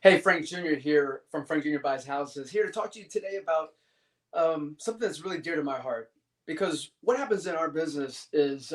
Hey, Frank Jr. here from Frank Jr. Buys Houses, here to talk to you today about something that's really dear to my heart. Because what happens in our business is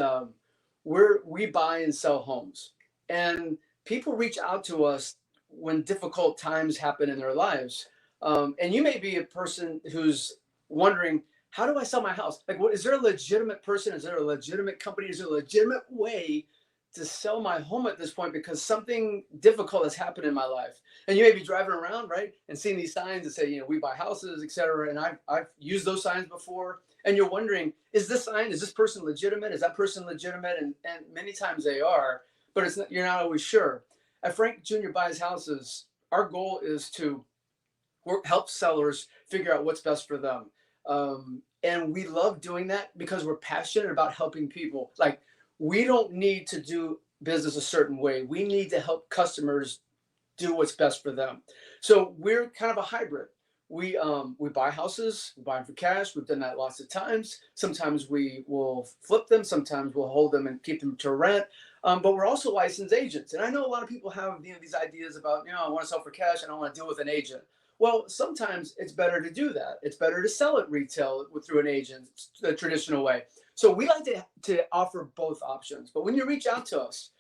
we buy and sell homes, and people reach out to us when difficult times happen in their lives. And you may be a person who's wondering, how do I sell my house? Like, what is there a legitimate person? Is there a legitimate company? Is there a legitimate way to sell my home at this point because something difficult has happened in my life? And you may be driving around, right, and seeing these signs that say, we buy houses, etc. And I've used those signs before. And you're wondering, is this person legitimate? Is that person legitimate? And many times they are, but you're not always sure. At Frank Jr. Buys Houses, our goal is to help sellers figure out what's best for them. And we love doing that because we're passionate about helping people. Like, we don't need to do business a certain way. We need to help customers do what's best for them. So we're kind of a hybrid. We buy houses, we buy them for cash. We've done that lots of times. Sometimes we will flip them. Sometimes we'll hold them and keep them to rent. But we're also licensed agents. And I know a lot of people have these ideas about, I want to sell for cash. I don't want to deal with an agent. Well, sometimes it's better to do that. It's better to sell it retail through an agent, the traditional way. So we like to offer both options. But when you reach out to us,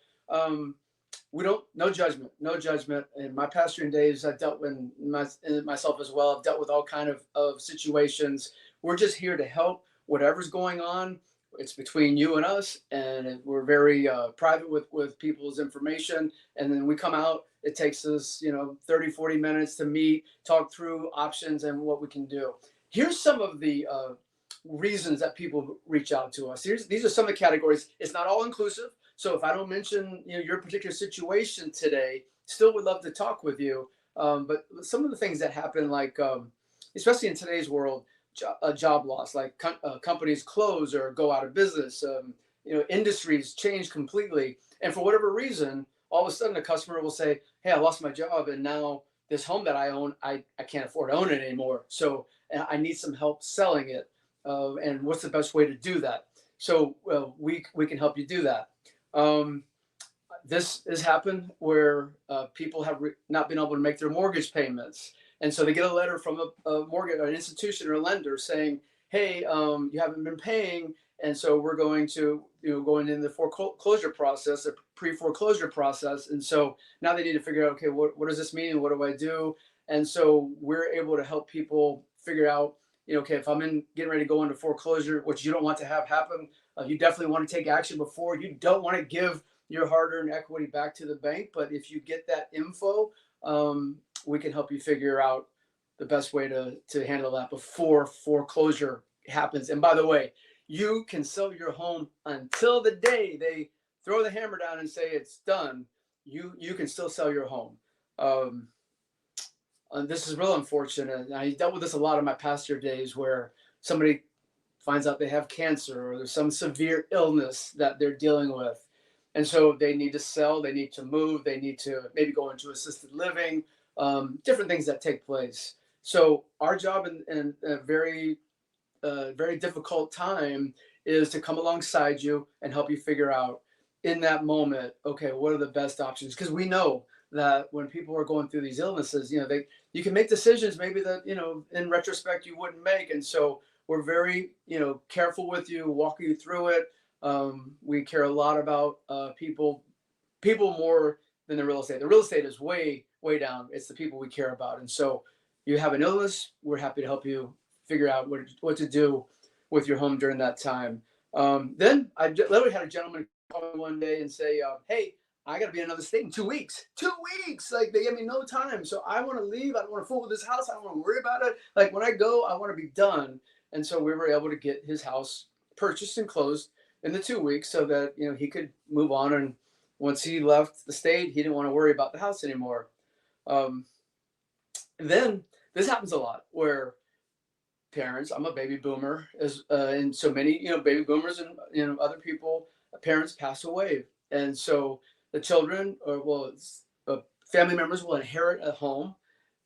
we don't, no judgment, no judgment. In my pastoring days, I've dealt with myself as well. I've dealt with all kind of situations. We're just here to help. Whatever's going on, it's between you and us, and we're very private with people's information. And then we come out. It takes us 30, 40 minutes to meet, talk through options and what we can do. Here's some of the reasons that people reach out to us. These are some of the categories. It's not all inclusive. So if I don't mention your particular situation today, still would love to talk with you. But some of the things that happen, like especially in today's world, job loss, like companies close or go out of business. Industries change completely, and for whatever reason, all of a sudden a customer will say, "Hey, I lost my job, and now this home that I own, I can't afford to own it anymore. So I need some help selling it. And what's the best way to do that?" So we can help you do that. Um, this has happened where people have not been able to make their mortgage payments, and so they get a letter from a mortgage, an institution or a lender saying, "Hey, you haven't been paying, and so we're going to going in the foreclosure process, the pre-foreclosure process." And so now they need to figure out, okay, what does this mean? What do I do? And so we're able to help people figure out, okay, if I'm getting ready to go into foreclosure, which you don't want to have happen, you definitely want to take action before. You don't want to give your hard-earned equity back to the bank, but if you get that info, we can help you figure out the best way to handle that before foreclosure happens. And by the way, you can sell your home until the day they throw the hammer down and say it's done. You can still sell your home. And this is real unfortunate. I dealt with this a lot in my pastor days, where somebody finds out they have cancer or there's some severe illness that they're dealing with. And so they need to sell, they need to move, they need to maybe go into assisted living, different things that take place. So our job in a very difficult time is to come alongside you and help you figure out in that moment, okay, what are the best options? Because we know that when people are going through these illnesses, you can make decisions maybe that, in retrospect you wouldn't make. And so we're very, careful with you, walking you through it. We care a lot about people more than the real estate. The real estate is way, way down. It's the people we care about. And so you have an illness, we're happy to help you figure out what to do with your home during that time. Then I literally had a gentleman call me one day and say, "Hey, I got to be in another state in 2 weeks. 2 weeks! Like, they give me no time. So I want to leave. I don't want to fool with this house. I don't want to worry about it. Like, when I go, I want to be done." And so we were able to get his house purchased and closed in the 2 weeks so that, he could move on. And once he left the state, he didn't want to worry about the house anymore. And then this happens a lot where parents, I'm a baby boomer, and so many, baby boomers and, other people, parents pass away. And so the children, family members will inherit a home.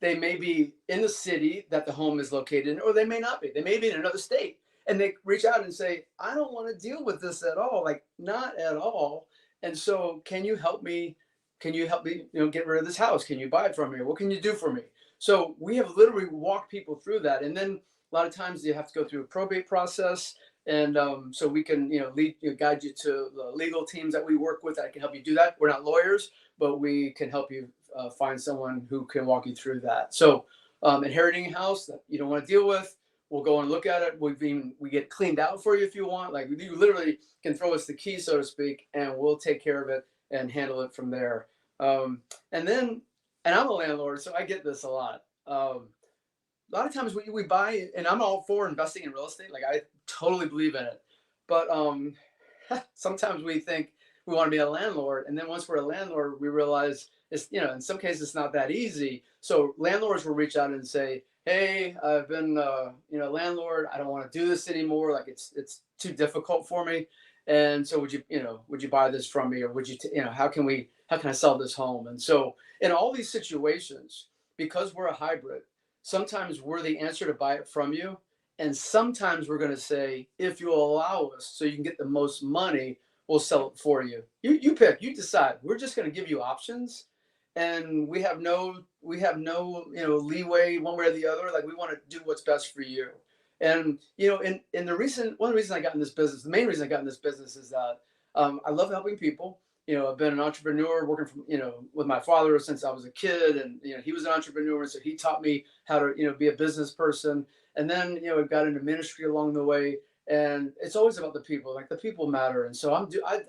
They may be in the city that the home is located in, or they may not be. They may be in another state. And they reach out and say, "I don't want to deal with this at all, like, not at all. And so can you help me can you help me, get rid of this house? Can you buy it from me? What can you do for me? So we have literally walked people through that. And then a lot of times you have to go through a probate process. And so we can, lead, guide you to the legal teams that we work with that can help you do that. We're not lawyers, but we can help you find someone who can walk you through that. So inheriting a house that you don't want to deal with, we'll go and look at it. We get cleaned out for you if you want. Like you literally can throw us the key, so to speak, and we'll take care of it and handle it from there. And then, and I'm a landlord, so I get this a lot. A lot of times we buy, and I'm all for investing in real estate. Like I totally believe in it. But sometimes we think we want to be a landlord. And then once we're a landlord, we realize it's, in some cases it's not that easy. So landlords will reach out and say, hey, I've been, a landlord. I don't want to do this anymore. Like it's too difficult for me. And so would you buy this from me, or would you, how can I sell this home? And so in all these situations, because we're a hybrid, sometimes we're the answer to buy it from you. And sometimes we're going to say, if you allow us so you can get the most money, we'll sell it for you. You pick, you decide. We're just going to give you options. And we have no, leeway one way or the other. Like we want to do what's best for you. And, in one of the reasons I got in this business, the main reason I got in this business is that I love helping people. I've been an entrepreneur working from, with my father since I was a kid, and, he was an entrepreneur. And so he taught me how to, be a business person. And then, I got into ministry along the way, and it's always about the people, like the people matter. And so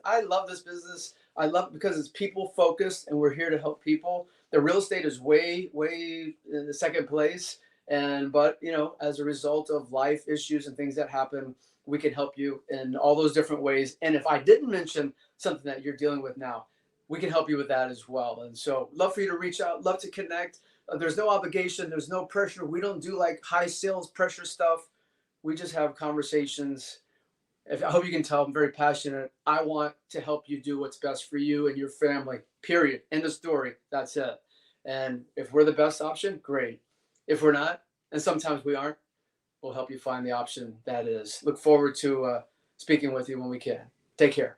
I love this business. I love it because it's people focused and we're here to help people. The real estate is way, way in the second place. But, as a result of life issues and things that happen, we can help you in all those different ways. And if I didn't mention something that you're dealing with now, we can help you with that as well. And so love for you to reach out, love to connect. There's no obligation. There's no pressure. We don't do like high sales pressure stuff. We just have conversations. I hope you can tell I'm very passionate. I want to help you do what's best for you and your family, period. End of story. That's it. And if we're the best option, great. If we're not, and sometimes we aren't, we'll help you find the option that is. Look forward to speaking with you when we can. Take care.